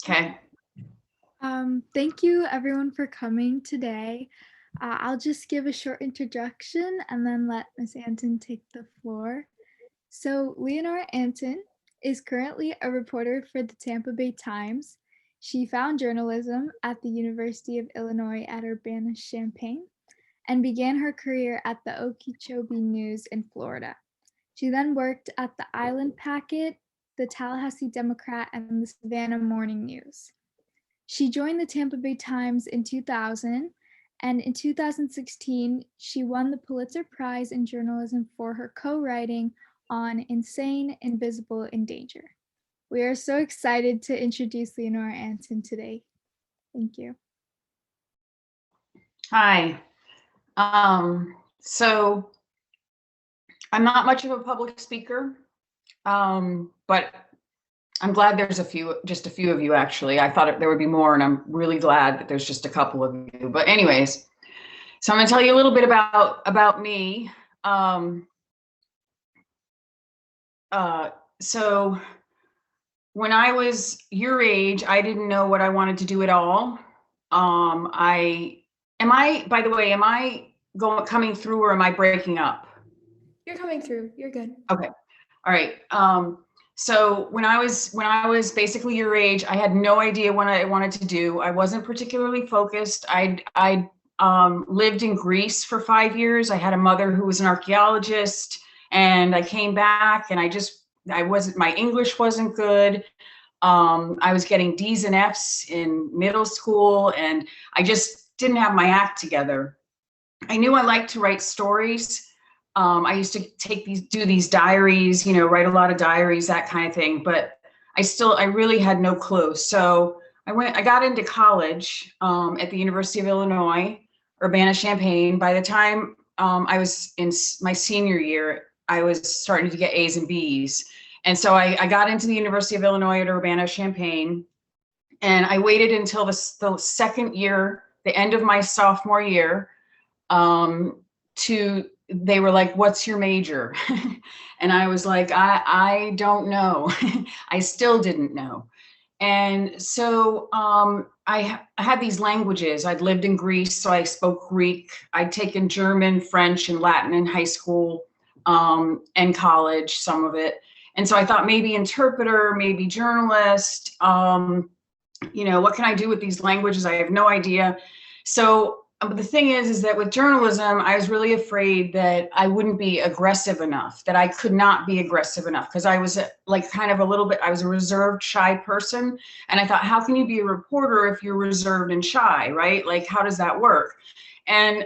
Okay. Thank you everyone for coming today. I'll just give a short introduction and then let Ms. Anton take the floor. So, Leonora Anton is currently a reporter for the Tampa Bay Times. She found journalism at the University of Illinois at Urbana-Champaign and began her career at the Okeechobee News in Florida. She then worked at the Island Packet, the Tallahassee Democrat, and the Savannah Morning News. She joined the Tampa Bay Times in 2000, and in 2016, she won the Pulitzer Prize in Journalism for her co-writing on Insane, Invisible, in Danger. We are so excited to introduce Leonora Anton today. Thank you. Hi. So I'm not much of a public speaker, but I'm glad there's just a few of you actually. I thought there would be more, and I'm really glad that there's just a couple of you. But anyways, so I'm going to tell you a little bit about me. So when I was your age, I didn't know what I wanted to do at all. By the way, am I coming through, or am I breaking up? You're coming through. You're good. Okay. All right. So when I was basically your age, I had no idea what I wanted to do. I wasn't particularly focused. I lived in Greece for 5 years. I had a mother who was an archaeologist, and I came back, and my English wasn't good. I was getting D's and F's in middle school, and I just didn't have my act together. I knew I liked to write stories. I used to do these diaries, write a lot of diaries, that kind of thing. But I really had no clue. So I got into college at the University of Illinois, Urbana-Champaign. By the time I was in my senior year, I was starting to get A's and B's. And so I got into the University of Illinois at Urbana-Champaign, and I waited until the second year, the end of my sophomore year, they were like, "What's your major?" And I was like, I don't know. I still didn't know. And so I had these languages. I'd lived in Greece, so I spoke Greek. I'd taken German, French, and Latin in high school and college, some of it. And so I thought maybe interpreter, maybe journalist. What can I do with these languages? I have no idea. So but the thing is that with journalism, I was really afraid that I wouldn't be aggressive enough, that I could not be aggressive enough, because I was I was a reserved, shy person. And I thought, how can you be a reporter if you're reserved and shy, right? Like, how does that work? And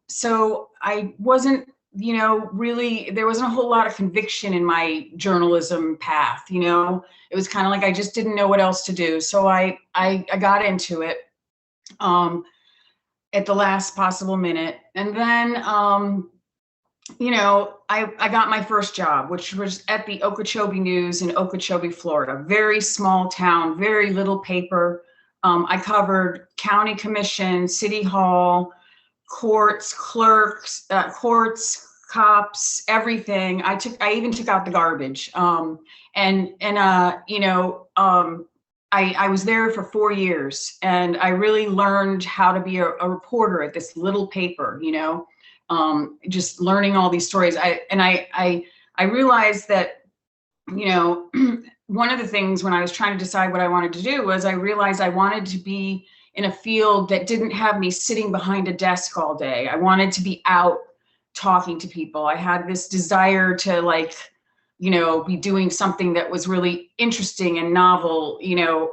so I wasn't, really, there wasn't a whole lot of conviction in my journalism path. It was kind of like I just didn't know what else to do. So I got into it. At the last possible minute. And then, I got my first job, which was at the Okeechobee News in Okeechobee, Florida. Very small town, very little paper. I covered county commission, city hall, courts, clerks, cops, everything. I even took out the garbage. I was there for 4 years, and I really learned how to be a reporter at this little paper, just learning all these stories. I realized that, one of the things when I was trying to decide what I wanted to do was I realized I wanted to be in a field that didn't have me sitting behind a desk all day. I wanted to be out talking to people. I had this desire to be doing something that was really interesting and novel,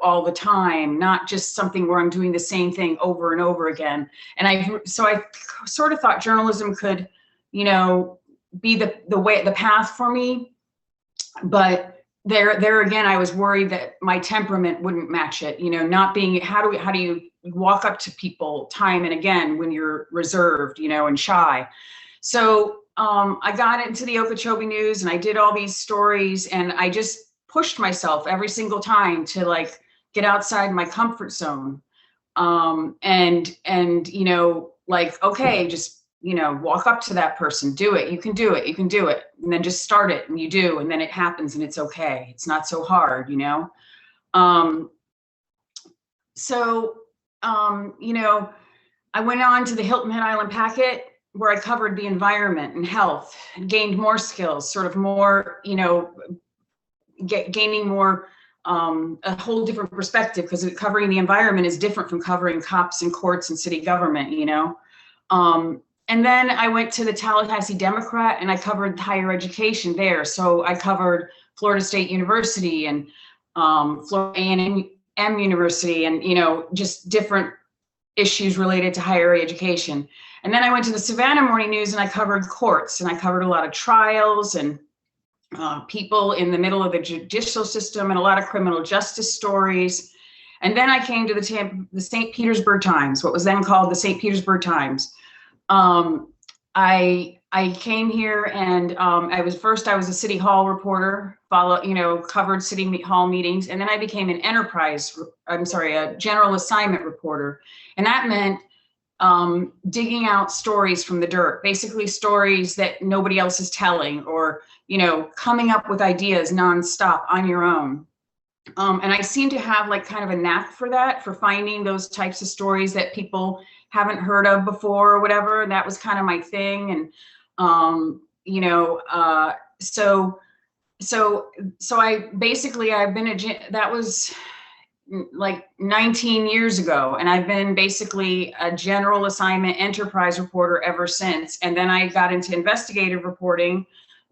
all the time, not just something where I'm doing the same thing over and over again. And I sort of thought journalism could, be the path for me. But there again, I was worried that my temperament wouldn't match it, not being, how do you walk up to people time and again when you're reserved, and shy. So I got into the Okeechobee News, and I did all these stories, and I just pushed myself every single time to get outside my comfort zone. Okay, just, walk up to that person, do it. You can do it. You can do it. And then just start it, and you do, and then it happens, and it's okay. It's not so hard, so, you know, I went on to the Hilton Head Island Packet, where I covered the environment and health and gained more skills, sort of more, you know, gaining more, a whole different perspective, because covering the environment is different from covering cops and courts and city government, you know. And then I went to the Tallahassee Democrat and I covered higher education there. So I covered Florida State University and Florida A&M University, and, you know, just different issues related to higher education. And then I went to the Savannah Morning News and I covered courts, and I covered a lot of trials and people in the middle of the judicial system and a lot of criminal justice stories. And then I came to the St. Petersburg Times, what was then called the St. Petersburg Times. I came here and I was a city hall reporter, covered city hall meetings, and then I became a general assignment reporter. And that meant digging out stories from the dirt, basically stories that nobody else is telling, or, you know, coming up with ideas nonstop on your own. And I seem to have like kind of a knack for that, for finding those types of stories that people haven't heard of before or whatever. And that was kind of my thing. And, so that was like 19 years ago. And I've been basically a general assignment enterprise reporter ever since. And then I got into investigative reporting,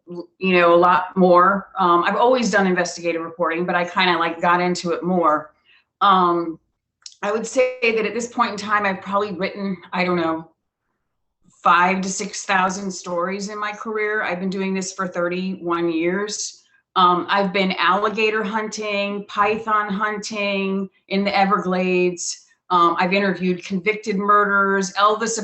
you know, a lot more. I've always done investigative reporting, but I kind of like got into it more. I would say that at this point in time, I've probably written, I don't know, 5,000 to 6,000 stories in my career. I've been doing this for 31 years. I've been alligator hunting, python hunting in the Everglades. I've interviewed convicted murderers, Elvis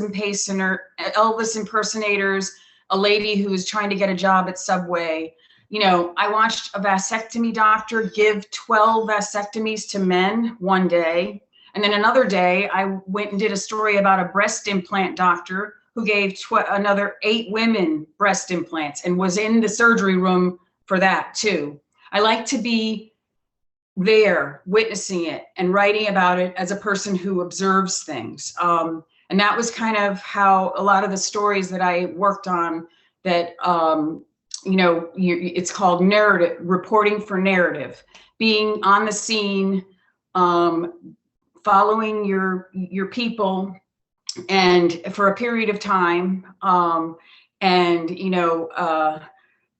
impersonators, a lady who was trying to get a job at Subway. You know, I watched a vasectomy doctor give 12 vasectomies to men one day. And then another day, I went and did a story about a breast implant doctor who gave another 8 women breast implants and was in the surgery room for that too. I like to be there witnessing it and writing about it as a person who observes things. And that was kind of how a lot of the stories that I worked on that, it's called narrative, reporting for narrative, being on the scene, following your people and for a period of time.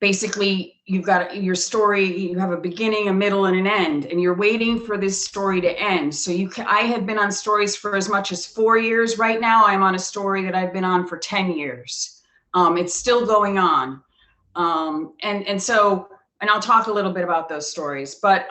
Basically you've got your story, you have a beginning, a middle, and an end, and you're waiting for this story to end. So I have been on stories for as much as 4 years. Right now, I'm on a story that I've been on for 10 years. It's still going on. And I'll talk a little bit about those stories, but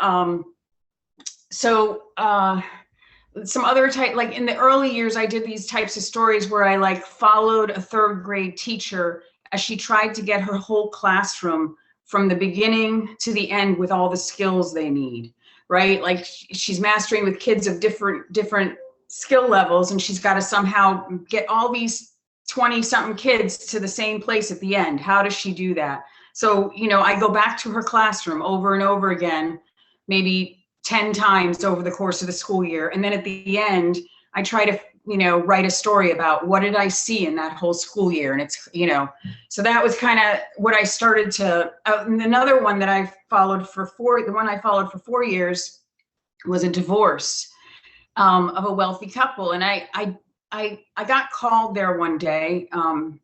some other type, like in the early years, I did these types of stories where I like followed a 3rd grade teacher as she tried to get her whole classroom from the beginning to the end with all the skills they need, right? Like she's mastering with kids of different skill levels, and she's got to somehow get all these 20-something kids to the same place at the end. How does she do that? So, you know, I go back to her classroom over and over again, maybe 10 times over the course of the school year. And then at the end, I try to, write a story about what did I see in that whole school year. And it's, so that was kind of what I started to, and another one that I followed the one I followed for 4 years was a divorce of a wealthy couple. And I got called there one day.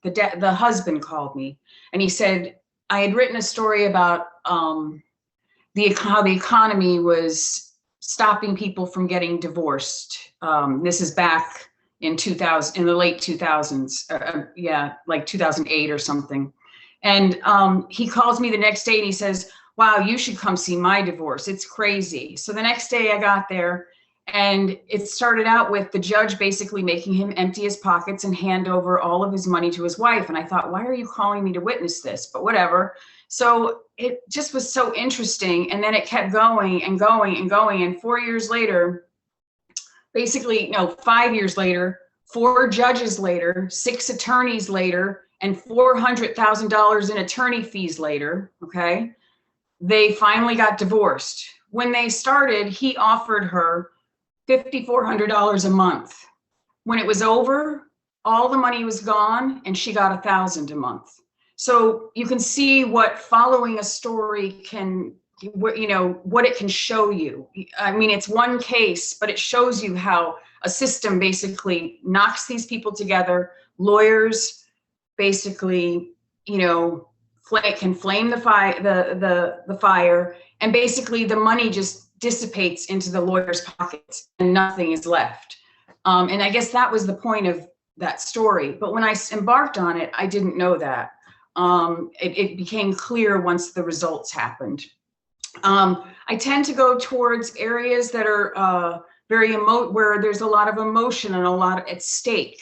The husband called me and he said, I had written a story about how the economy was stopping people from getting divorced. This is back in 2000, in the late 2000s, like 2008 or something. And he calls me the next day and he says, wow, you should come see my divorce. It's crazy. So the next day I got there, and it started out with the judge basically making him empty his pockets and hand over all of his money to his wife. And I thought, why are you calling me to witness this? But whatever. So it just was so interesting. And then it kept going and going and going. And 4 years later, 5 years later, 4 judges later, 6 attorneys later, and $400,000 in attorney fees later, okay, they finally got divorced. When they started, he offered her $5,400 a month. When it was over, all the money was gone and she got $1,000 a month. So you can see what following a story can, what it can show you. I mean, it's one case, but it shows you how a system basically knocks these people together. Lawyers basically, can flame the fire, and basically the money just dissipates into the lawyer's pockets and nothing is left. And I guess that was the point of that story. But when I embarked on it, I didn't know that. It became clear once the results happened. I tend to go towards areas that are where there's a lot of emotion and a lot at stake.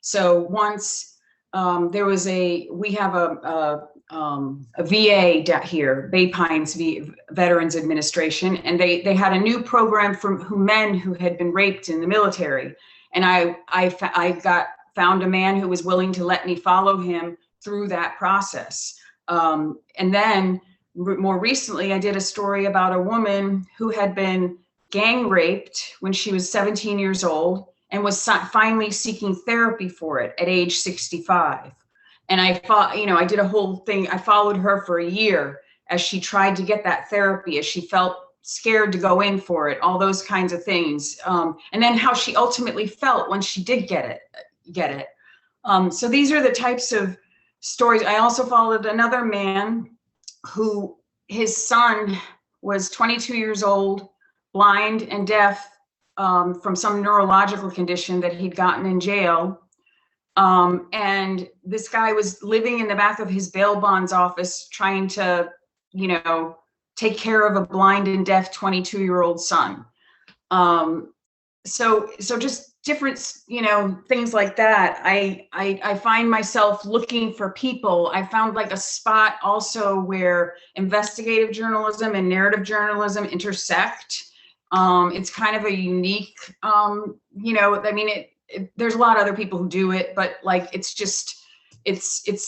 So once we have a VA here, Bay Pines Veterans Administration, and they had a new program for men who had been raped in the military. And I found a man who was willing to let me follow him through that process. And then more recently, I did a story about a woman who had been gang raped when she was 17 years old and was finally seeking therapy for it at age 65. And I did a whole thing. I followed her for a year as she tried to get that therapy, as she felt scared to go in for it, all those kinds of things. And then how she ultimately felt when she did get it. So these are the types of stories. I also followed another man who, his son was 22 years old, blind and deaf, from some neurological condition that he'd gotten in jail. And this guy was living in the back of his bail bonds office trying to, take care of a blind and deaf 22-year-old son. So just different, things like that. I find myself looking for people. I found like a spot also where investigative journalism and narrative journalism intersect. It's kind of a unique, there's a lot of other people who do it, but like, it's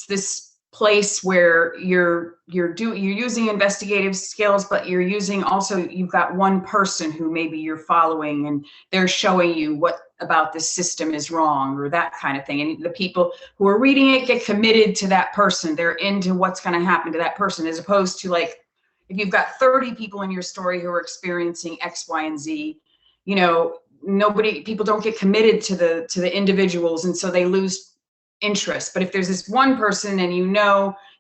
this place where you're using investigative skills, but you're using also, you've got one person who maybe you're following and they're showing you what about this system is wrong or that kind of thing. And the people who are reading it get committed to that person. They're into what's going to happen to that person, as opposed to like, if you've got 30 people in your story who are experiencing X, Y, and Z, people don't get committed to the individuals, and so they lose interest. But if there's this one person and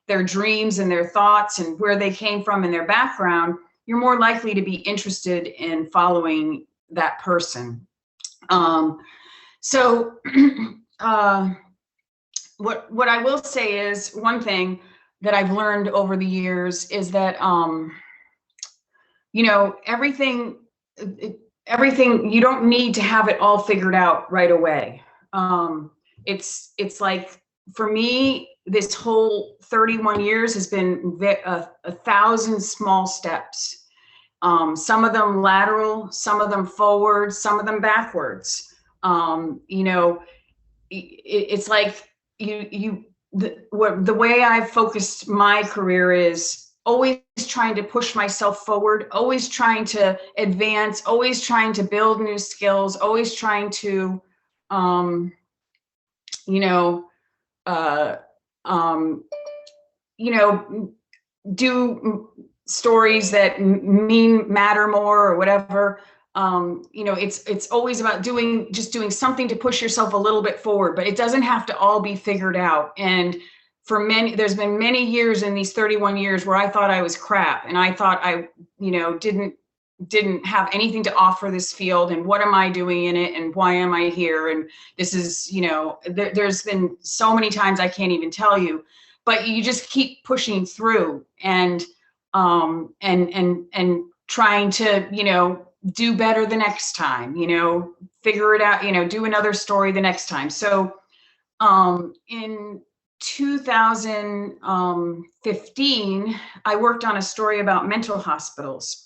their dreams and their thoughts and where they came from and their background, you're more likely to be interested in following that person. So what I will say is, one thing that I've learned over the years is that everything, you don't need to have it all figured out right away. It's like, for me, this whole 31 years has been 1,000 small steps. Some of them lateral, some of them forward, some of them backwards. It's like the way I've focused my career is always trying to push myself forward, always trying to advance, always trying to build new skills, always trying to, do stories that matter more or whatever. It's always about doing something to push yourself a little bit forward, but it doesn't have to all be figured out. And there's been many years in these 31 years where I thought I was crap, and I thought I, didn't have anything to offer this field, and what am I doing in it, and why am I here? And this is, there's been so many times I can't even tell you, but you just keep pushing through and trying to, do better the next time, figure it out, do another story the next time. So in 2015, I worked on a story about mental hospitals.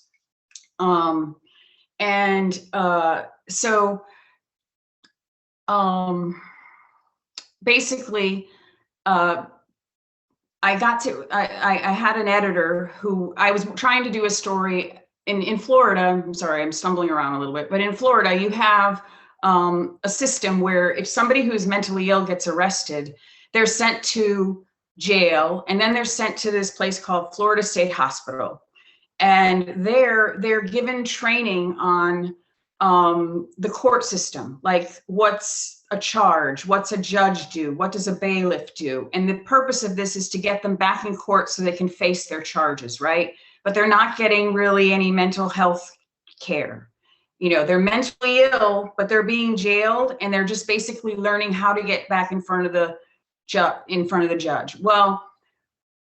Basically, I had an editor who, I was trying to do a story in Florida, I'm sorry, I'm stumbling around a little bit, but in Florida, you have a system where if somebody who is mentally ill gets arrested, they're sent to jail, and then they're sent to this place called Florida State Hospital. And they're given training on the court system, like what's a charge, what's a judge do, what does a bailiff do, and the purpose of this is to get them back in court so they can face their charges, right? But they're not getting really any mental health care. They're mentally ill, but they're being jailed, and they're just basically learning how to get back in front of the judge. Well,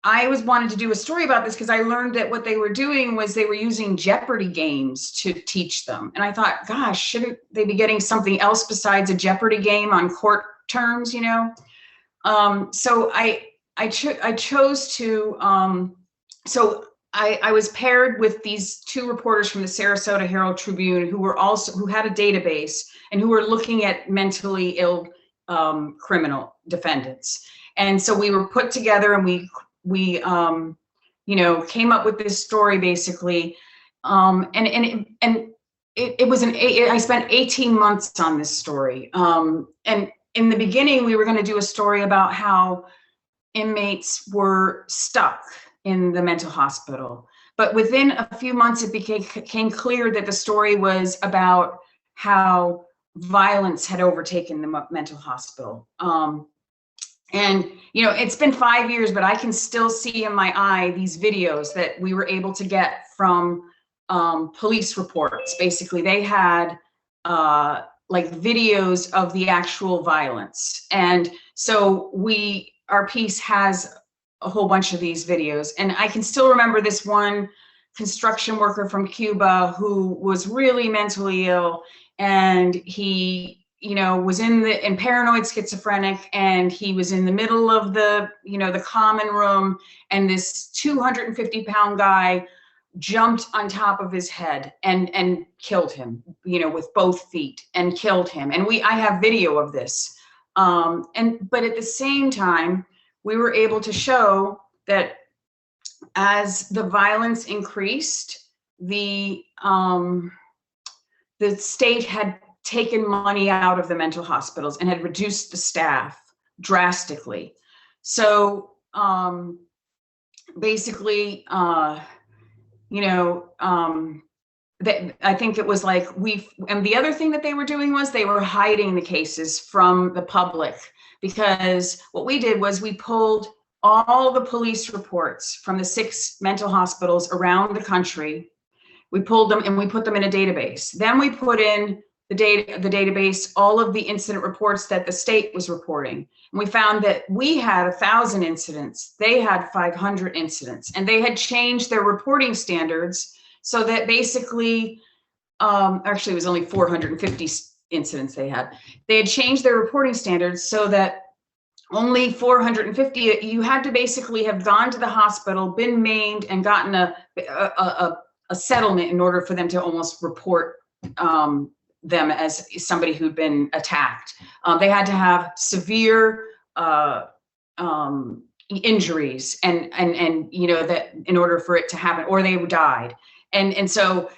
I wanted to do a story about this because I learned that what they were doing was they were using Jeopardy games to teach them. And I thought, gosh, shouldn't they be getting something else besides a Jeopardy game on court terms, So I chose to, so I was paired with these two reporters from the Sarasota Herald Tribune who had a database and who were looking at mentally ill criminal defendants. And so we were put together, and we came up with this story basically. I spent 18 months on this story. And in the beginning, we were going to do a story about how inmates were stuck in the mental hospital. But within a few months, it became clear that the story was about how violence had overtaken the mental hospital. And, it's been 5 years, but I can still see in my eye these videos that we were able to get from police reports. Basically, they had like videos of the actual violence. And so our piece has a whole bunch of these videos. And I can still remember this one construction worker from Cuba who was really mentally ill, and he was in paranoid schizophrenic, and he was in the middle of the common room, and this 250-pound guy jumped on top of his head and killed him, with both feet, and killed him. And I have video of this. But at the same time, we were able to show that as the violence increased, the state had taken money out of the mental hospitals and had reduced the staff drastically. So basically, I think it was like and the other thing that they were doing was they were hiding the cases from the public, because what we did was we pulled all the police reports from the 6 mental hospitals around the country. We pulled them and we put them in a database. Then we put in the database all of the incident reports that the state was reporting. And we found that we had 1,000 incidents. They had 500 incidents, and they had changed their reporting standards so that basically, actually it was only 450 incidents they had. They had changed their reporting standards so that only 450, you had to basically have gone to the hospital, been maimed, and gotten a settlement in order for them to almost report them as somebody who'd been attacked. They had to have severe injuries and that in order for it to happen, or they died. And so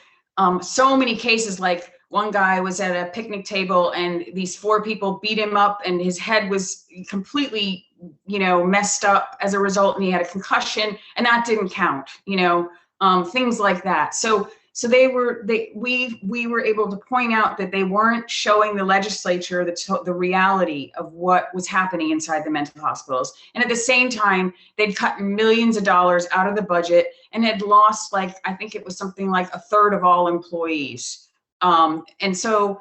many cases, like one guy was at a picnic table and these 4 people beat him up and his head was completely, messed up as a result, and he had a concussion, and that didn't count, things like that. So we were able to point out that they weren't showing the legislature the reality of what was happening inside the mental hospitals. And at the same time, they'd cut millions of dollars out of the budget and had lost, I think it was something like 1/3 of all employees. And so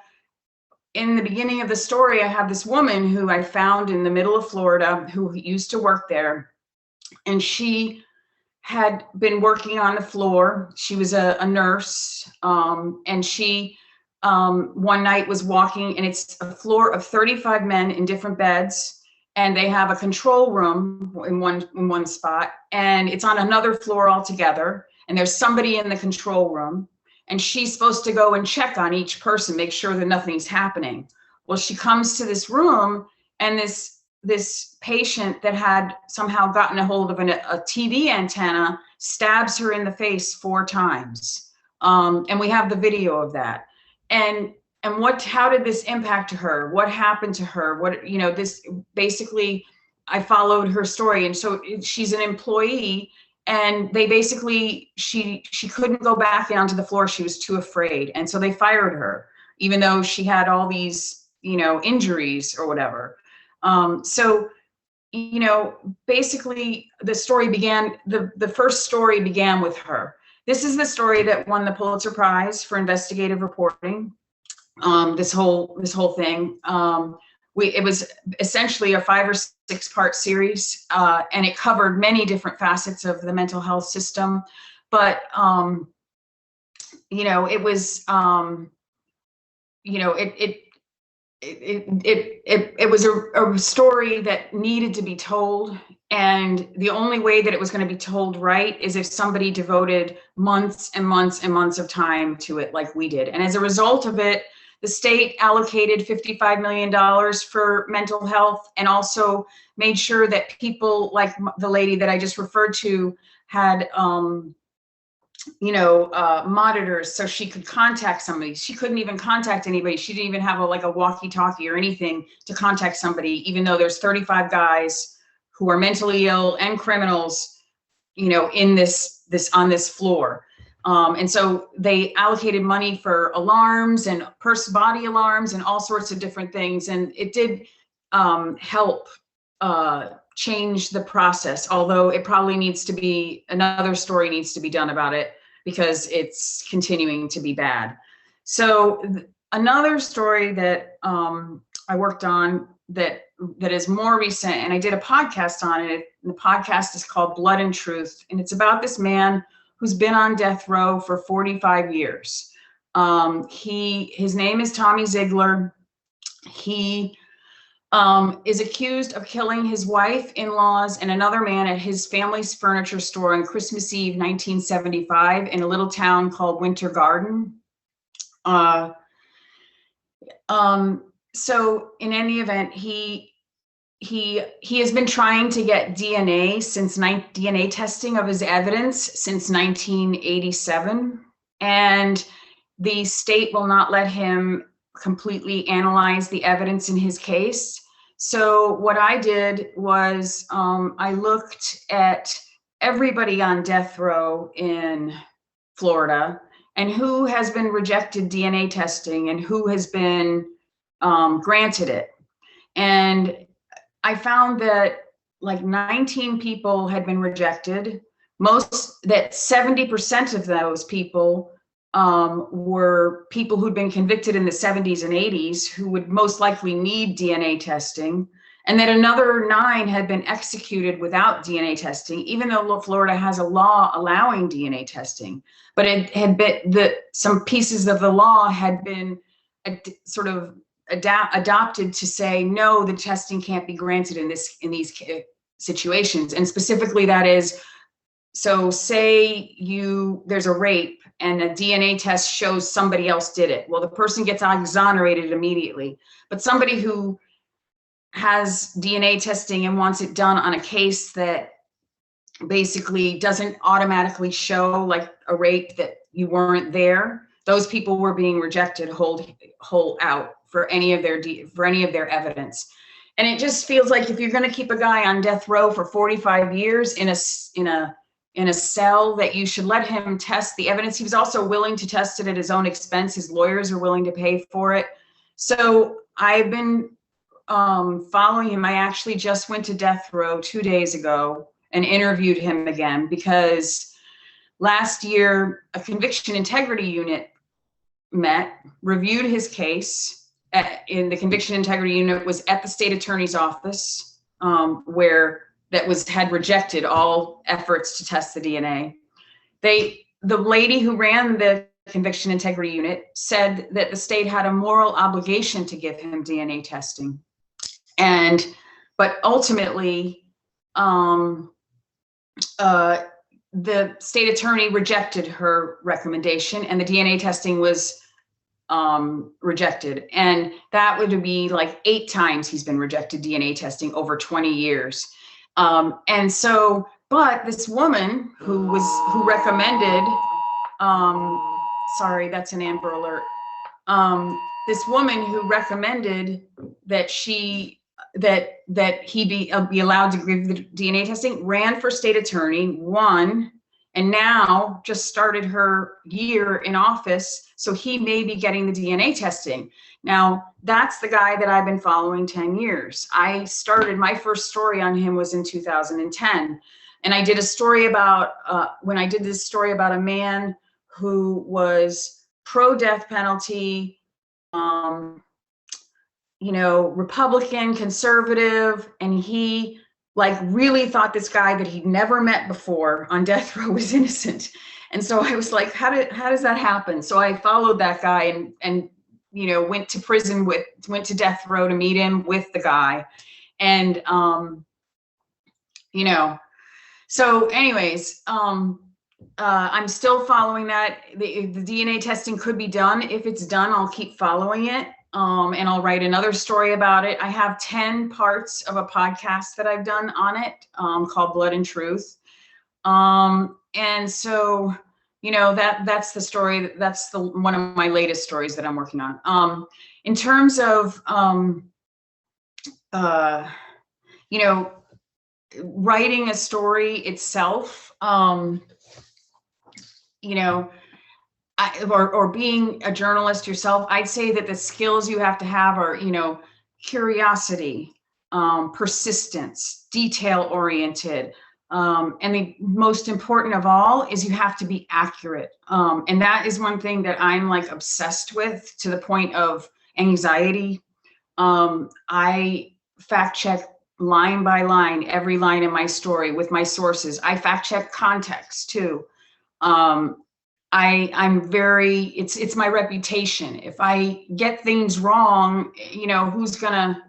in the beginning of the story, I have this woman who I found in the middle of Florida who used to work there, and she had been working on the floor. She was a nurse, and she one night was walking, and it's a floor of 35 men in different beds, and they have a control room in one spot, and it's on another floor altogether, and there's somebody in the control room, and she's supposed to go and check on each person, make sure that nothing's happening. Well, she comes to this room, and this patient that had somehow gotten a hold of a TV antenna stabs her in the face 4 times. And we have the video of that. And how did this impact her? What happened to her? This basically, I followed her story. And so she's an employee, and they basically, she couldn't go back onto the floor. She was too afraid. And so they fired her, even though she had all these, injuries or whatever. So, basically the story began, the first story began with her. This is the story that won the Pulitzer Prize for investigative reporting. This whole thing. It was essentially a 5 or 6 part series, and it covered many different facets of the mental health system. But it was it was a story that needed to be told. And the only way that it was going to be told right is if somebody devoted months and months and months of time to it, like we did. And as a result of it, the state allocated $55 million for mental health, and also made sure that people like the lady that I just referred to had monitors, so she could contact somebody. She couldn't even contact anybody. She didn't even have a walkie-talkie or anything to contact somebody, even though there's 35 guys who are mentally ill and criminals, in this on this floor. And so they allocated money for alarms and body alarms and all sorts of different things. And it did help change the process, although it probably needs to be, another story needs to be done about it, because it's continuing to be bad. So another story that I worked on that is more recent, and I did a podcast on it. The podcast is called Blood and Truth, and it's about this man who's been on death row for 45 years. His name is Tommy Ziegler. He is accused of killing his wife, in-laws, and another man at his family's furniture store on Christmas Eve, 1975, in a little town called Winter Garden. So in any event, he has been trying to get DNA testing of his evidence since 1987, and the state will not let him completely analyze the evidence in his case. So what I did was I looked at everybody on death row in Florida and who has been rejected DNA testing and who has been granted it. And I found that like 19 people had been rejected. That 70% of those people were people who'd been convicted in the 70s and 80s who would most likely need DNA testing, and that another 9 had been executed without DNA testing, even though Florida has a law allowing DNA testing. But it had been some pieces of the law had been sort of adopted to say, no, the testing can't be granted in these situations. And specifically that is, so say there's a rape and a DNA test shows somebody else did it. Well, the person gets exonerated immediately. But somebody who has DNA testing and wants it done on a case that basically doesn't automatically show, like a rape, that you weren't there, those people were being rejected whole out for any of their evidence. And it just feels like if you're going to keep a guy on death row for 45 years in a cell, that you should let him test the evidence. He was also willing to test it at his own expense. His lawyers are willing to pay for it. So I've been following him. I actually just went to death row 2 days ago and interviewed him again, because last year a conviction integrity unit reviewed his case. In the conviction integrity unit was at the state attorney's office, had rejected all efforts to test the DNA. The lady who ran the conviction integrity unit said that the state had a moral obligation to give him DNA testing. But ultimately, the state attorney rejected her recommendation, and the DNA testing was rejected. And that would be like 8 times he's been rejected DNA testing over 20 years. And so, but this woman who recommended sorry, that's an Amber Alert. This woman who recommended that he be allowed to give the DNA testing ran for state attorney, won, and now just started her year in office. So he may be getting the DNA testing. Now, that's the guy that I've been following 10 years. I started, my first story on him was in 2010. And I did a story about, when I did this story about a man who was pro-death penalty, you know, Republican, conservative, and he like really thought this guy that he'd never met before on death row was innocent. And so I was like, how does that happen? So I followed that guy and you know, went to prison went to death row to meet him with the guy. And you know, so anyways, I'm still following that. The DNA testing could be done. If it's done, I'll keep following it. And I'll write another story about it. I have 10 parts of a podcast that I've done on it, called Blood and Truth. And so, you know, that's the story. That's one of my latest stories that I'm working on. In terms of, you know, writing a story itself, you know, or being a journalist yourself, I'd say that the skills you have to have are, you know, curiosity, persistence, detail oriented. And the most important of all is you have to be accurate. And that is one thing that I'm like obsessed with, to the point of anxiety. I fact check line by line, every line in my story with my sources. I fact check context too. I'm very, it's my reputation. If I get things wrong, you know, who's gonna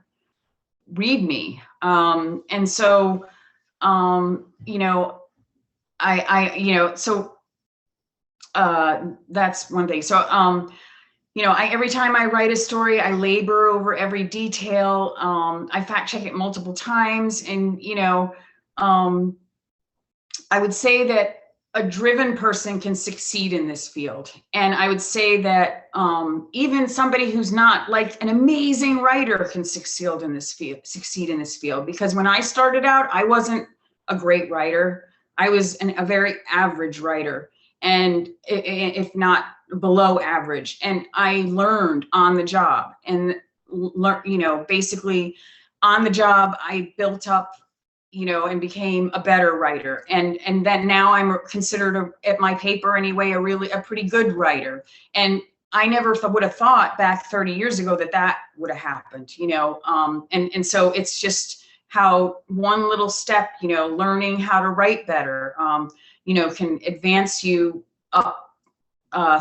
read me? And so, you know, you know, so, that's one thing. So, you know, every time I write a story, I labor over every detail. I fact check it multiple times. And, you know, I would say that a driven person can succeed in this field. And I would say that even somebody who's not like an amazing writer can succeed in this field. Because when I started out, I wasn't a great writer. I was a very average writer, and if not below average. And I learned on the job, and you know, basically on the job, I built up, you know, and became a better writer. And then now I'm considered, at my paper anyway, a pretty good writer. And I never would have thought back 30 years ago that would have happened, you know. And so it's just how one little step, you know, learning how to write better, you know, can advance you up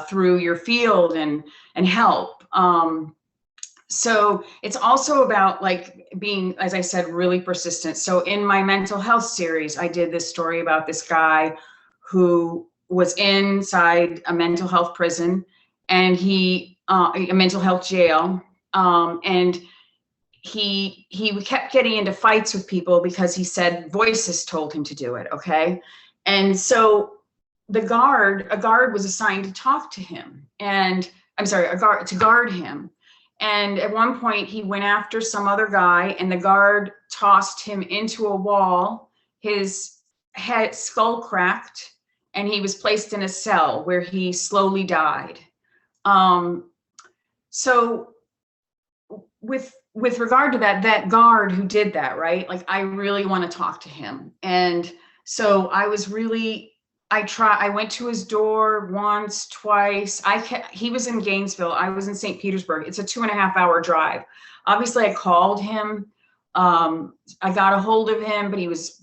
through your field and help. So it's also about like being, as I said, really persistent. So in my mental health series, I did this story about this guy who was inside a mental health prison, and a mental health jail. And he kept getting into fights with people because he said voices told him to do it. Okay. And so a guard was assigned to talk to him, and to guard him. And at one point he went after some other guy, and the guard tossed him into a wall. His skull cracked, and he was placed in a cell where he slowly died. So with regard to that guard who did that, right? Like, I really want to talk to him. And so I went to his door once, twice. He was in Gainesville. I was in St. Petersburg. It's a 2.5-hour drive. Obviously I called him. I got a hold of him, but he was,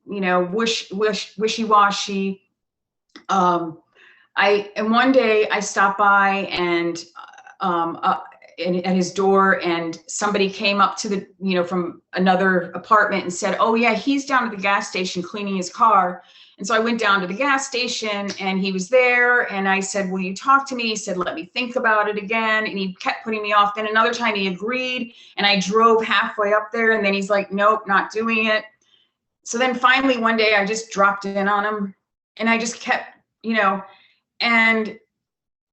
you know, wishy-washy. And one day I stopped by and, at his door, and somebody came up to the, you know, from another apartment and said, oh yeah, he's down at the gas station cleaning his car. And so I went down to the gas station, and he was there, and I said, will you talk to me? He said, let me think about it again. And he kept putting me off. Then another time he agreed, and I drove halfway up there, and then he's like, nope, not doing it. So then finally one day I just dropped in on him, and I just kept, you know, and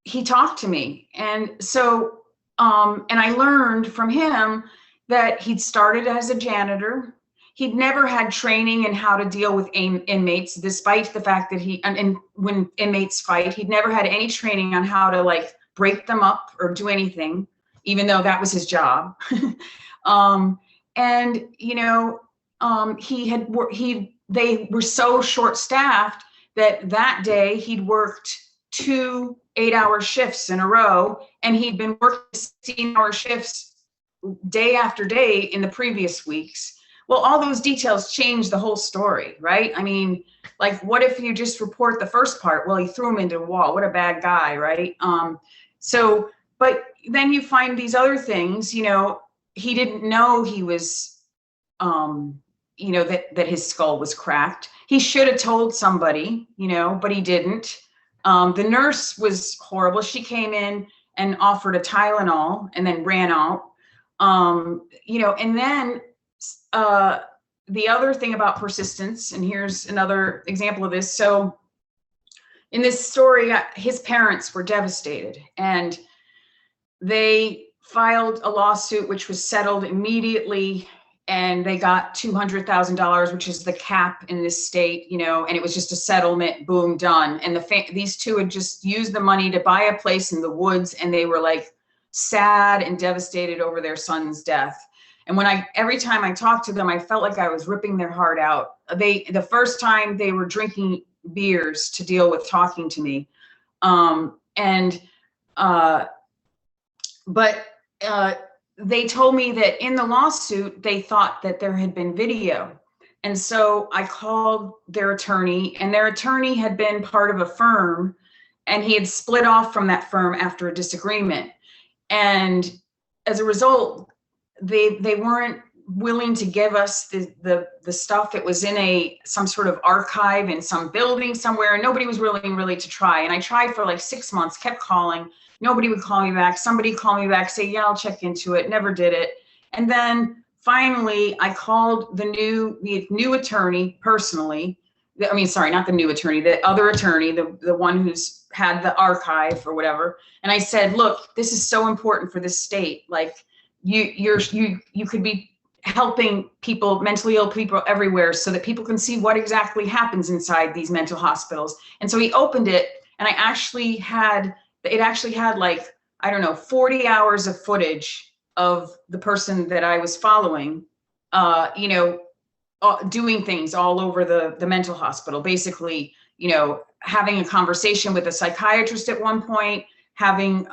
he talked to me. And so, and I learned from him that he'd started as a janitor. He'd never had training in how to deal with inmates, despite the fact that and when inmates fight, he'd never had any training on how to like break them up or do anything, even though that was his job. And they were so short-staffed that day he'd worked 2 8-hour shifts in a row, and he'd been working 16-hour shifts day after day in the previous weeks. Well, all those details change the whole story, right? I mean, like, what if you just report the first part? Well, he threw him into a wall. What a bad guy, right? But then you find these other things. He didn't know he was, that his skull was cracked. He should have told somebody, but he didn't. The nurse was horrible. She came in and offered a Tylenol and then ran out. And then the other thing about persistence, and here's another example of this. So in this story, his parents were devastated, and they filed a lawsuit which was settled immediately, and they got $200,000, which is the cap in this state, and it was just a settlement, boom, done. And these two had just used the money to buy a place in the woods, and they were like sad and devastated over their son's death. And every time I talked to them, I felt like I was ripping their heart out. The first time they were drinking beers to deal with talking to me. They told me that in the lawsuit, they thought that there had been video. And so I called their attorney, and their attorney had been part of a firm, and he had split off from that firm after a disagreement. And as a result, they weren't willing to give us the stuff. It was in some sort of archive in some building somewhere, and nobody was willing really to try. And I tried for like 6 months, kept calling. Nobody would call me back. Somebody called me back, say, yeah, I'll check into it. Never did it. And then finally, I called the new attorney personally. Sorry, not the new attorney, the other attorney, the one who's had the archive or whatever. And I said, look, this is so important for this state. Like, you could be helping people, mentally ill people everywhere, so that people can see what exactly happens inside these mental hospitals. And so he opened it, and it actually had like, I don't know, 40 hours of footage of the person that I was following, doing things all over the mental hospital, basically, having a conversation with a psychiatrist at one point, having,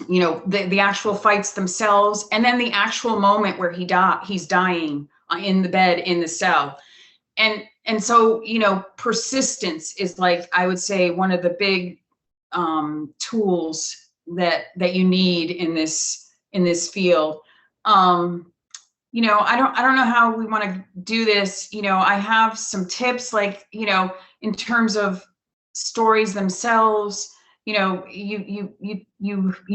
the actual fights themselves, and then the actual moment where he's dying in the bed in the cell. And so, persistence is, like, I would say, one of the big tools that you need in this field. I don't know how we want to do this. I have some tips, like, in terms of stories themselves. You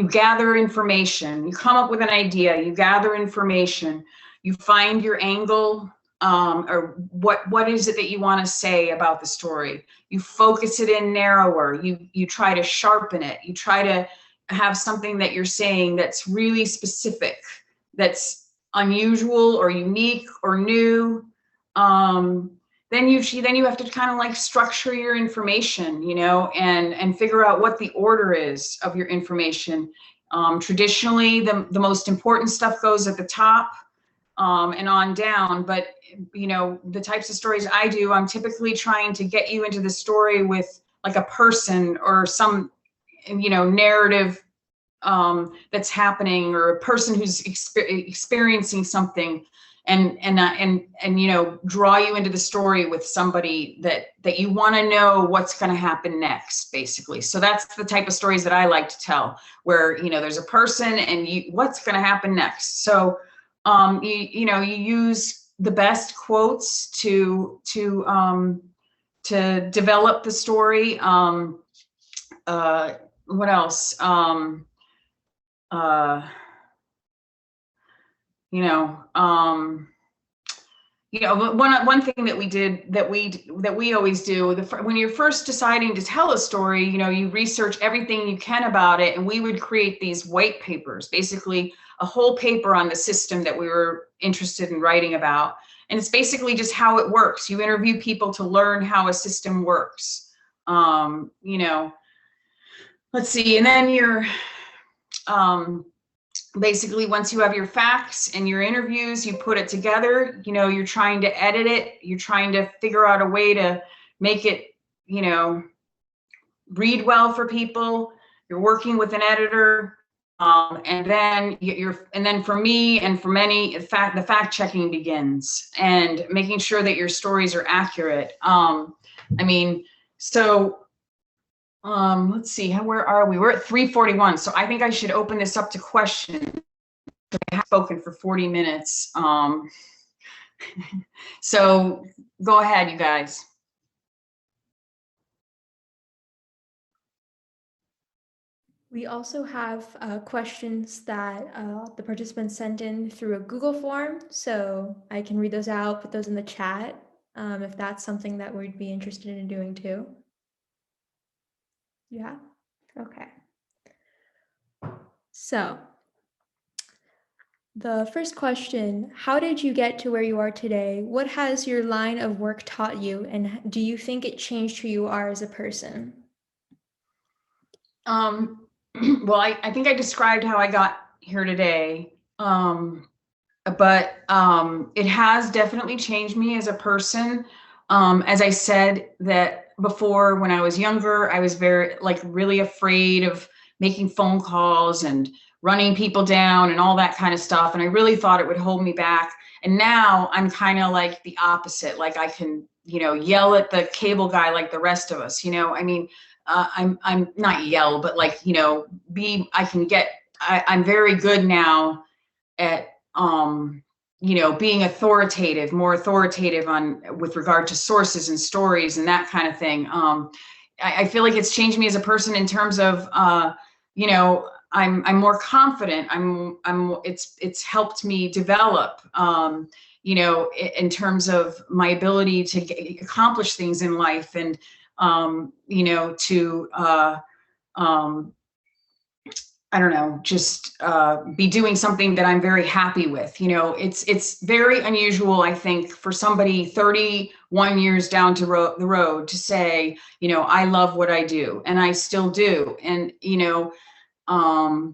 gather information, you come up with an idea, you gather information, you find your angle, or what is it that you want to say about the story. You focus it in narrower, you try to sharpen it, you try to have something that you're saying that's really specific, that's unusual or unique or new. Then you have to kind of like structure your information, and figure out what the order is of your information. Traditionally, the most important stuff goes at the top, and on down. But, the types of stories I do, I'm typically trying to get you into the story with like a person or some, narrative that's happening, or a person who's experiencing something, and draw you into the story with somebody that you want to know what's going to happen next, basically. So that's the type of stories that I like to tell, where, there's a person and what's going to happen next. So you use the best quotes to develop the story. What else? you know, one thing that we did that we always do, when you're first deciding to tell a story, you know, you research everything you can about it, and we would create these white papers, basically a whole paper on the system that we were interested in writing about. And it's basically just how it works. You interview people to learn how a system works. You know, let's see, and then you're basically, once you have your facts and your interviews, you put it together, you know, you're trying to edit it, you're trying to figure out a way to make it, you know, read well for people. You're working with an editor. And then for me and for many, the fact checking begins, and making sure that your stories are accurate. I mean, so let's see, where are we? We're at 3:41. So I think I should open this up to questions. I have spoken for 40 minutes. So go ahead, you guys. We also have questions that the participants sent in through a Google form, so I can read those out, put those in the chat, if that's something that we'd be interested in doing too. Yeah, okay. So the first question, how did you get to where you are today? What has your line of work taught you, and do you think it changed who you are as a person? Well, I think I described how I got here today, but it has definitely changed me as a person. As I said that before, when I was younger, I was really afraid of making phone calls and running people down and all that kind of stuff. And I really thought it would hold me back. And now I'm kind of like the opposite. Like I can, you know, yell at the cable guy like the rest of us, you know, I mean, I'm not yell, but like, you know, I'm very good now at, you know, being more authoritative with regard to sources and stories and that kind of thing. I feel like it's changed me as a person in terms of, you know, I'm more confident. It's helped me develop, you know, in terms of my ability to accomplish things in life, and, you know, to, I don't know, just be doing something that I'm very happy with. You know, it's very unusual, I think, for somebody 31 years down the road to say, you know, I love what I do, and I still do. And, you know, I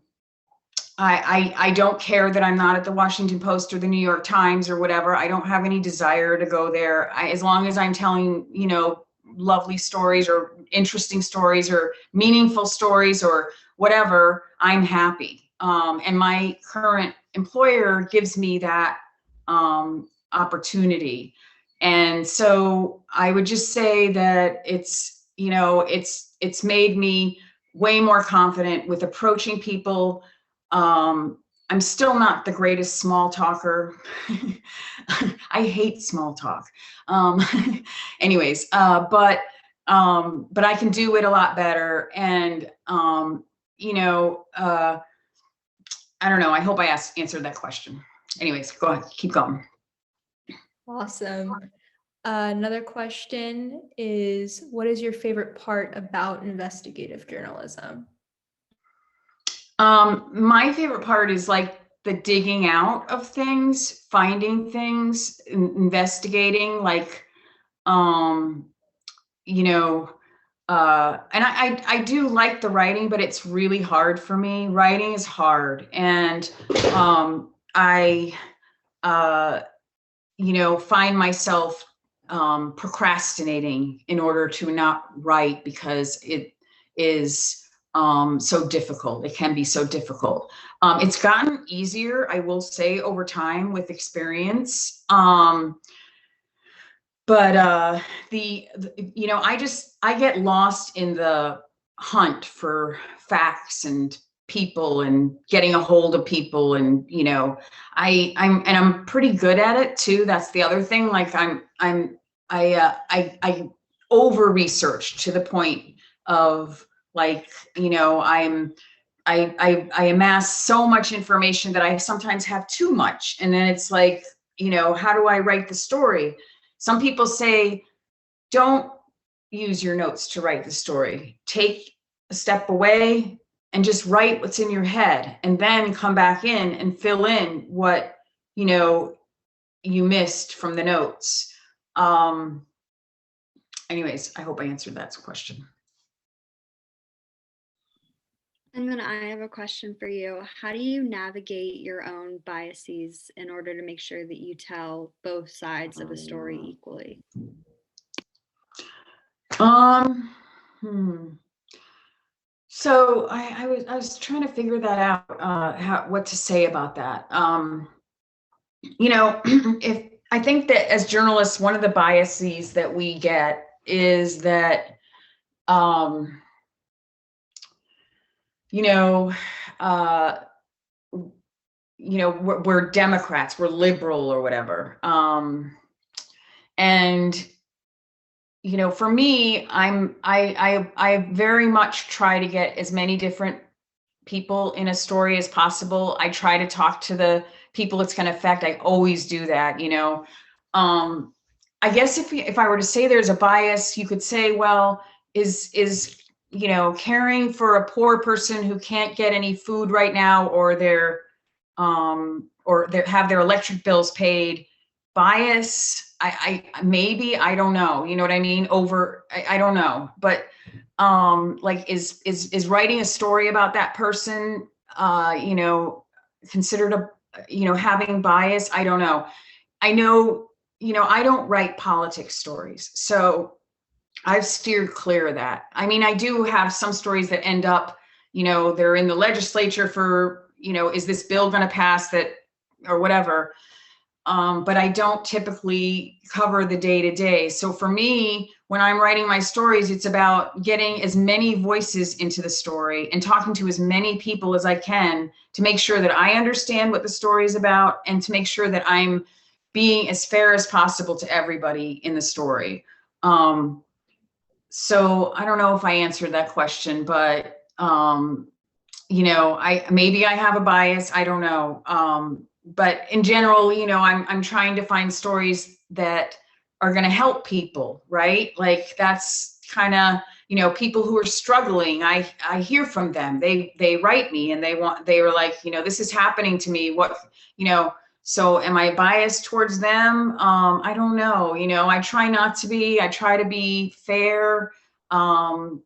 don't care that I'm not at the Washington Post or the New York Times or whatever. I don't have any desire to go there. As long as I'm telling, you know, lovely stories or interesting stories or meaningful stories or whatever, I'm happy. And my current employer gives me that opportunity. And so I would just say that it's, you know, it's made me way more confident with approaching people. I'm still not the greatest small talker. I hate small talk. Anyways, but I can do it a lot better. And, you know, I don't know. I hope I answered that question. Anyways, go ahead, keep going. Awesome. Another question is, what is your favorite part about investigative journalism? My favorite part is like the digging out of things, finding things, investigating, like, you know, and I do like the writing, but it's really hard for me. Writing is hard. And I, you know, find myself procrastinating in order to not write, because it is so difficult. It can be so difficult. It's gotten easier, I will say, over time with experience. But you know, I get lost in the hunt for facts and people and getting a hold of people, and, you know, I'm pretty good at it too. That's the other thing. Like I over research to the point of, like, you know, I amass so much information that I sometimes have too much, and then it's like, you know, how do I write the story? Some people say, don't use your notes to write the story. Take a step away and just write what's in your head, and then come back in and fill in what, you know, you missed from the notes. Anyways, I hope I answered that question. And then I have a question for you. How do you navigate your own biases in order to make sure that you tell both sides of a story equally? So I was trying to figure that out, what to say about that. You know, if I think that as journalists, one of the biases that we get is that, you know, we're Democrats, we're liberal or whatever. And you know, for me, I very much try to get as many different people in a story as possible. I try to talk to the people it's going to affect. I always do that, you know. I guess if I were to say there's a bias, you could say, well, is you know, caring for a poor person who can't get any food right now, or they have their electric bills paid, bias? I maybe, I don't know, you know what I mean? I don't know, but like is writing a story about that person, you know, considered a, you know, having bias? I don't know. I know, you know, I don't write politics stories, so I've steered clear of that. I mean, I do have some stories that end up, you know, they're in the legislature for, you know, is this bill going to pass that or whatever. But I don't typically cover the day to day. So for me, when I'm writing my stories, it's about getting as many voices into the story and talking to as many people as I can to make sure that I understand what the story is about, and to make sure that I'm being as fair as possible to everybody in the story. So I don't know if I answered that question, but you know, maybe I have a bias, I don't know. But in general, you know, I'm trying to find stories that are going to help people, right? Like that's kind of, you know, people who are struggling. I hear from them. They write me and they were like, you know, this is happening to me. What, you know, so am I biased towards them? I don't know. You know, I try not to be. I try to be fair. You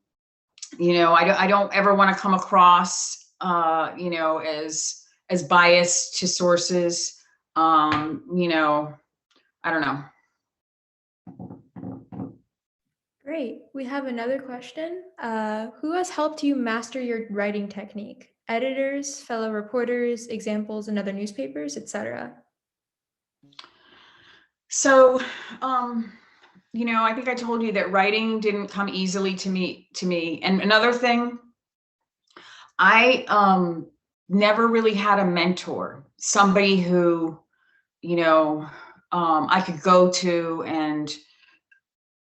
know, I don't ever want to come across, you know, as biased to sources. You know, I don't know. Great. We have another question. Who has helped you master your writing technique? Editors, fellow reporters, examples in other newspapers, etc. So, you know, I think I told you that writing didn't come easily to me. And another thing, I never really had a mentor, somebody who, you know, I could go to and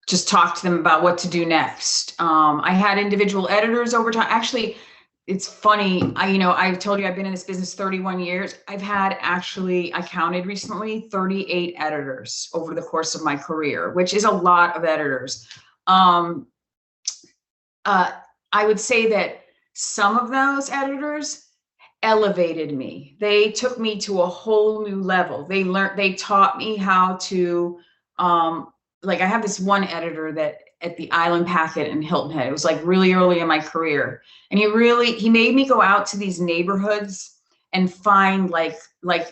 just talk to them about what to do next. I had individual editors over time. Actually, it's funny. You know, I've told you I've been in this business 31 years. I've had I counted recently 38 editors over the course of my career, which is a lot of editors. I would say that some of those editors elevated me. They took me to a whole new level. They taught me how to, like I have this one editor that at the Island Packet in Hilton Head, it was like really early in my career. And he made me go out to these neighborhoods and find like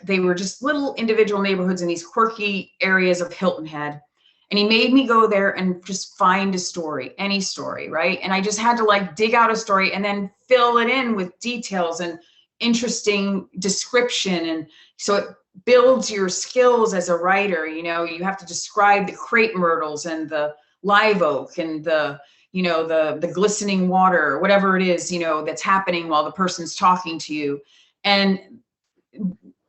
they were just little individual neighborhoods in these quirky areas of Hilton Head. And he made me go there and just find a story, any story, right? And I just had to like dig out a story and then fill it in with details and interesting description. And so it builds your skills as a writer. You know, you have to describe the crepe myrtles and the live oak and the, you know, the glistening water, whatever it is, you know, that's happening while the person's talking to you. And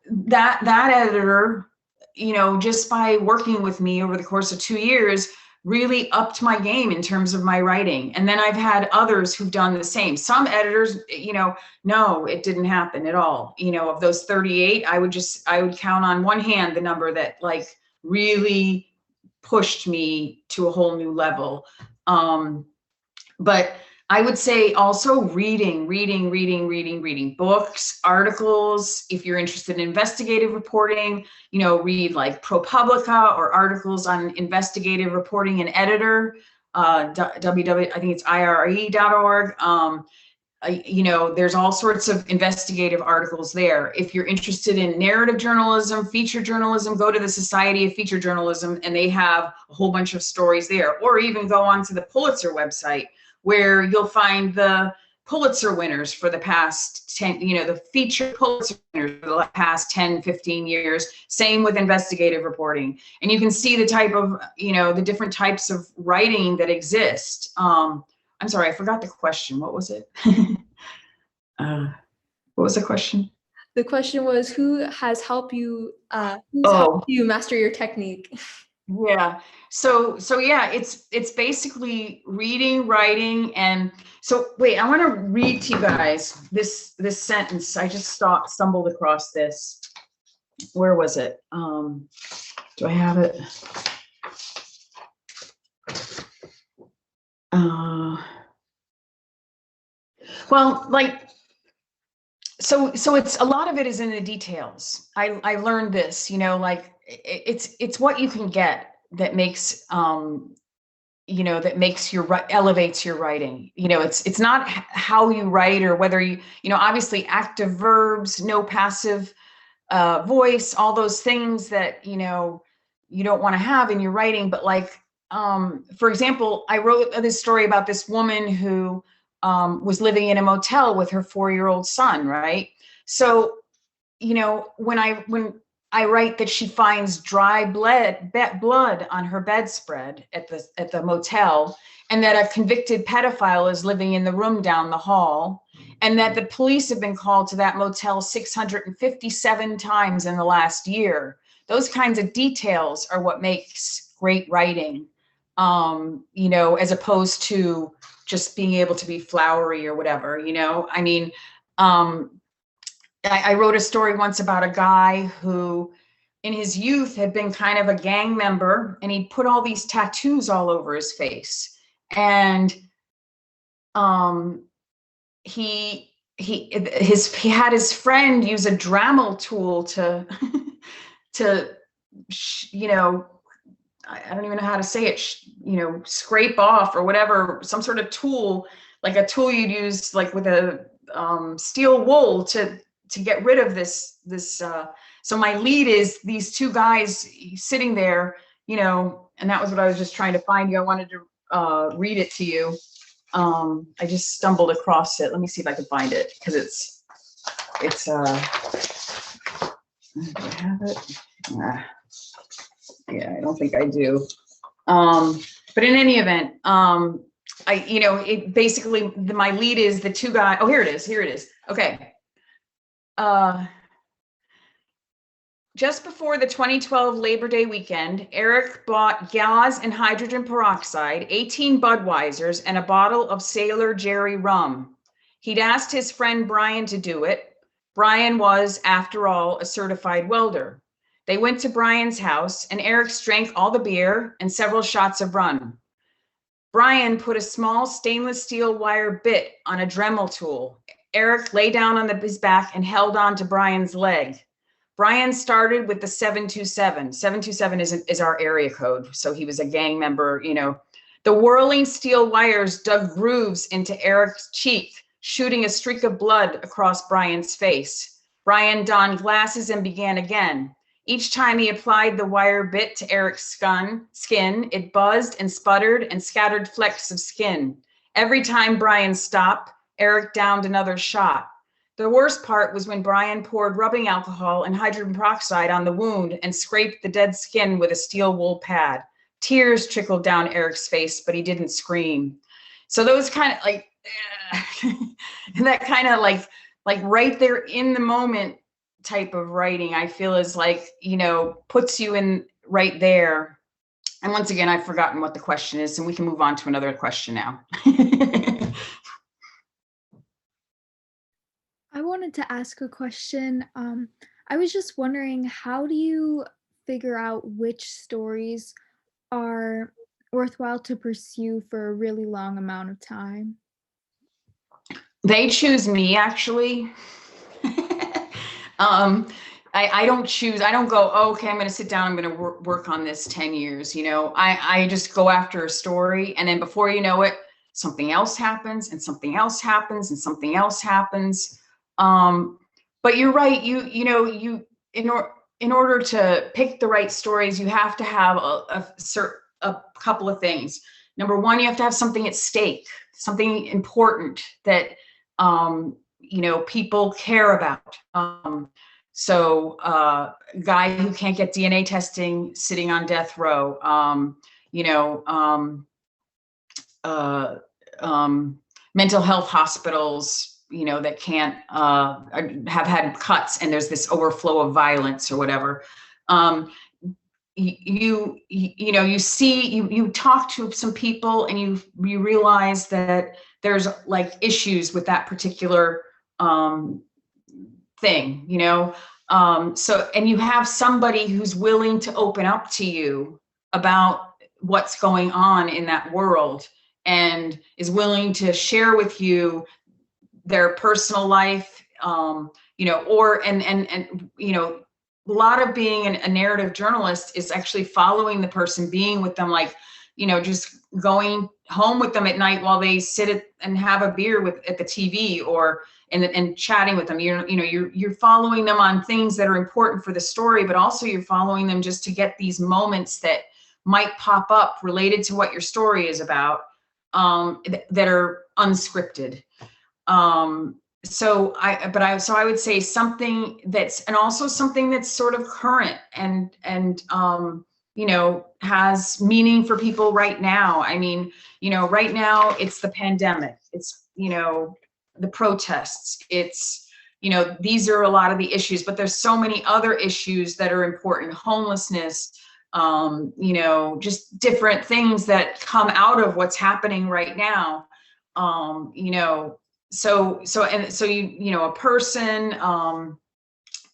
that editor, you know, just by working with me over the course of 2 years, really upped my game in terms of my writing. And then I've had others who've done the same. Some editors, no, it didn't happen at all. Of those 38, I would count on one hand the number that like really pushed me to a whole new level. But I would say also reading books, articles. If you're interested in investigative reporting, read like ProPublica or articles on investigative reporting and editor, www, I think it's ire.org. There's all sorts of investigative articles there. If you're interested in narrative journalism, feature journalism, go to the Society of Feature Journalism, and they have a whole bunch of stories there. Or even go onto the Pulitzer website, where you'll find the Pulitzer winners for the past 10, the feature Pulitzer winners for the past 10, 15 years. Same with investigative reporting. And you can see the type of, the different types of writing that exist. I'm sorry, I forgot the question. What was it? What was the question? The question was, who has helped you master your technique? Yeah. So yeah, it's basically reading, writing, and so wait, I want to read to you guys this sentence. I just stumbled across this. Where was it? Do I have it? Well, like, so it's a lot of it is in the details. I learned this, like it's what you can get that makes that makes elevates your writing. It's not how you write or whether you obviously active verbs, no passive voice, all those things that you don't want to have in your writing. But like for example, I wrote this story about this woman who was living in a motel with her 4-year-old son, right? So when I write that she finds dry blood on her bedspread at the motel, and that a convicted pedophile is living in the room down the hall, and that the police have been called to that motel 657 times in the last year. Those kinds of details are what makes great writing, as opposed to just being able to be flowery or whatever, I mean, I wrote a story once about a guy who in his youth had been kind of a gang member, and he put all these tattoos all over his face. And he had his friend use a Dremel tool to I don't even know how to say it, scrape off or whatever, some sort of tool, like a tool you'd use like with a steel wool to get rid of this. So my lead is these two guys sitting there, and that was what I was just trying to find you. I wanted to read it to you. I just stumbled across it. Let me see if I can find it, because it's do I have it? Yeah, I don't think I do. But in any event, it basically, my lead is the two guys. Oh, here it is. Okay. Just before the 2012 Labor Day weekend, Eric bought gas and hydrogen peroxide, 18 Budweisers, and a bottle of Sailor Jerry rum. He'd asked his friend Brian to do it. Brian was, after all, a certified welder. They went to Brian's house, and Eric drank all the beer and several shots of rum. Brian put a small stainless steel wire bit on a Dremel tool. Eric lay down on his back and held on to Brian's leg. Brian started with the 727. 727 is our area code, so he was a gang member, The whirling steel wires dug grooves into Eric's cheek, shooting a streak of blood across Brian's face. Brian donned glasses and began again. Each time he applied the wire bit to Eric's skin, it buzzed and sputtered and scattered flecks of skin. Every time Brian stopped, Eric downed another shot. The worst part was when Brian poured rubbing alcohol and hydrogen peroxide on the wound and scraped the dead skin with a steel wool pad. Tears trickled down Eric's face, but he didn't scream. So those kind of like, and that kind of like right there in the moment type of writing, I feel is like, puts you in right there. And once again, I've forgotten what the question is, and we can move on to another question now. I wanted to ask a question. I was just wondering, how do you figure out which stories are worthwhile to pursue for a really long amount of time? They choose me, actually. um, I don't choose, I don't go, oh, okay, I'm going to sit down, I'm going to work on this 10 years. You know, I just go after a story, and then before you know it, something else happens, and something else happens, and something else happens. But you're right. You know, in order to pick the right stories, you have to have a couple of things. Number one, you have to have something at stake, something important that you know, people care about. Guy who can't get DNA testing sitting on death row, you know, mental health hospitals, you know, that can't have had cuts, and there's this overflow of violence or whatever. You know, you talk to some people, and you realize that there's like issues with that particular thing, you know. And you have somebody who's willing to open up to you about what's going on in that world, and is willing to share with you their personal life, you know, or and you know, a lot of being a narrative journalist is actually following the person, being with them, like, you know, just going home with them at night while they sit and have a beer at the TV, or and chatting with them. You know, you're following them on things that are important for the story, but also you're following them just to get these moments that might pop up related to what your story is about, that are unscripted. So I would say something that's, and also something that's sort of current and you know, has meaning for people right now. I mean, you know, right now it's the pandemic, it's, you know, the protests, it's, you know, these are a lot of the issues, but there's so many other issues that are important: homelessness, you know, just different things that come out of what's happening right now. You know, so you know, a person,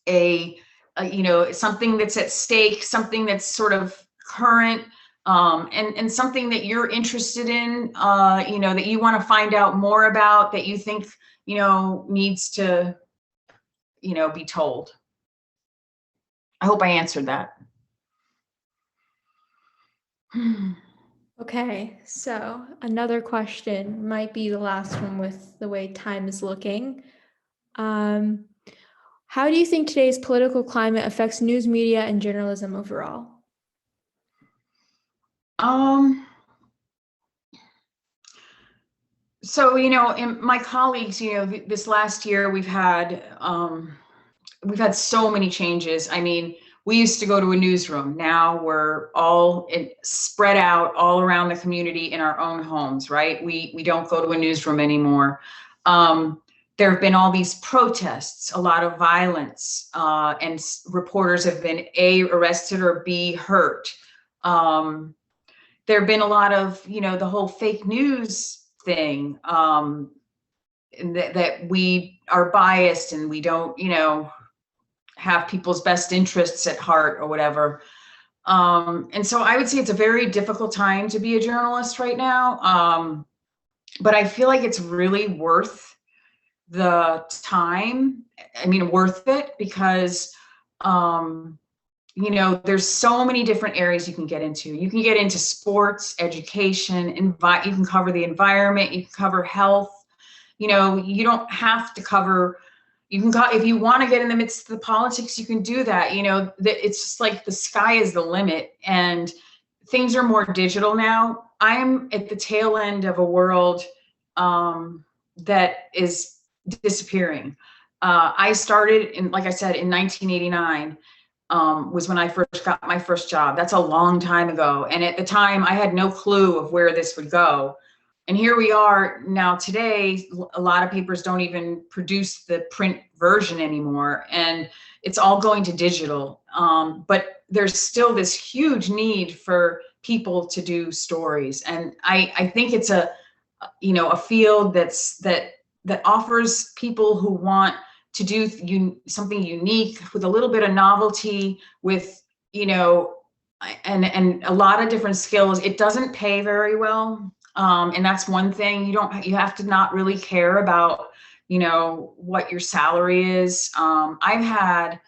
you know, something that's at stake, something that's sort of current, and something that you're interested in, you know, that you want to find out more about, that you think, you know, needs to, you know, be told. I hope I answered that. Okay, so another question might be the last one with the way time is looking. How do you think today's political climate affects news media and journalism overall? So, you know, in my colleagues, you know, this last year we've had so many changes. I mean, we used to go to a newsroom. Now we're all spread out all around the community in our own homes, right? We don't go to a newsroom anymore. There have been all these protests, a lot of violence, and reporters have been A, arrested, or B, hurt. There have been a lot of, you know, the whole fake news thing, that we are biased and we don't, you know, have people's best interests at heart or whatever. And so I would say it's a very difficult time to be a journalist right now. But I feel like it's really worth the time. I mean, worth it, because, you know, there's so many different areas you can get into. You can get into sports, education, you can cover the environment, you can cover health. You know, you don't have to cover, you can, if you want to get in the midst of the politics, you can do that. You know, it's just like the sky is the limit, and things are more digital now. I'm at the tail end of a world that is disappearing. I started in, like I said, in 1989. Was when I first got my first job. That's a long time ago. And at the time I had no clue of where this would go. And here we are now today. A lot of papers don't even produce the print version anymore, and it's all going to digital. But there's still this huge need for people to do stories. And I think it's a field that offers people who want to do something unique with a little bit of novelty, with, and a lot of different skills. It doesn't pay very well. And that's one thing. You have to not really care about, what your salary is. I've had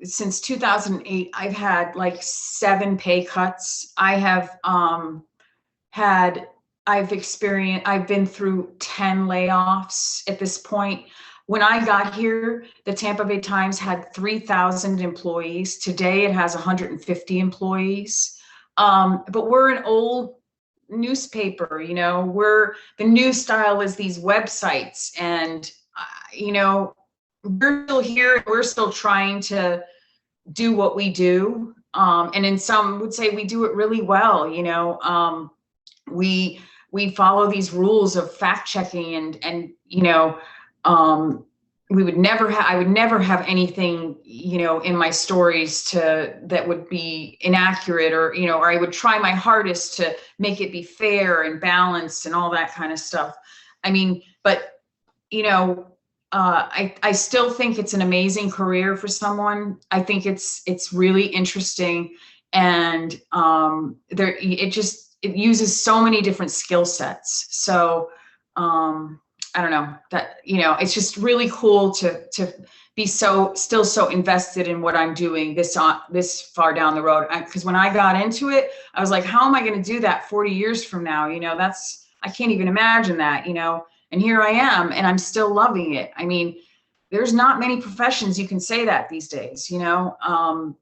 since 2008, I've had like 7 pay cuts. I've been through 10 layoffs at this point. When I got here, the Tampa Bay Times had 3,000 employees. Today it has 150 employees. But we're an old newspaper, the news style is these websites, and, we're still here. We're still trying to do what we do. And in some would say we do it really well. We follow these rules of fact checking, and I would never have anything, in my stories that would be inaccurate, or I would try my hardest to make it be fair and balanced and all that kind of stuff. I mean, but, I still think it's an amazing career for someone. I think it's really interesting, and it uses so many different skill sets. So I don't know, that, it's just really cool to be still so invested in what I'm doing this far down the road. Because when I got into it, I was like, how am I going to do that 40 years from now? I can't even imagine that, and here I am, and I'm still loving it. I mean, there's not many professions you can say that these days, I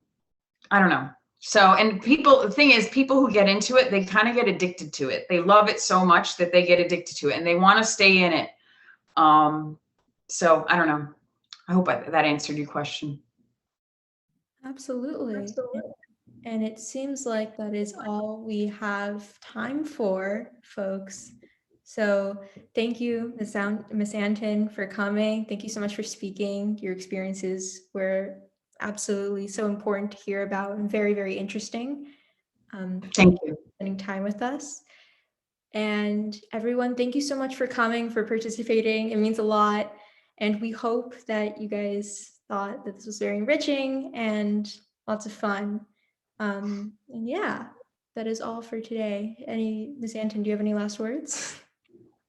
don't know. So, and the thing is, people who get into it, they kind of get addicted to it. They love it so much that they get addicted to it, and they want to stay in it. So I don't know. I hope that answered your question. Absolutely. And it seems like that is all we have time for, folks. So thank you, Ms. Anton, for coming. Thank you so much for speaking. Your experiences were absolutely so important to hear about, and very, very interesting. Thank you. Spending time with us. And everyone, thank you so much for coming, for participating. It means a lot. And we hope that you guys thought that this was very enriching and lots of fun. And yeah, that is all for today. Ms. Anton, do you have any last words?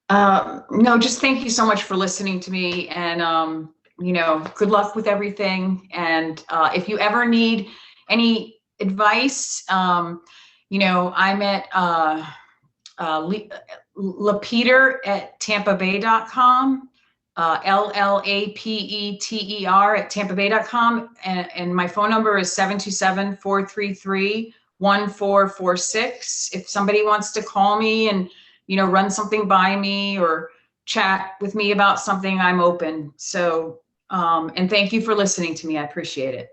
No, just thank you so much for listening to me, and, good luck with everything. And if you ever need any advice, I'm at Lapeter at tampabay.com, LLAPETER at tampabay.com. And my phone number is 727-433-1446. If somebody wants to call me and, run something by me or chat with me about something, I'm open. So, and thank you for listening to me. I appreciate it.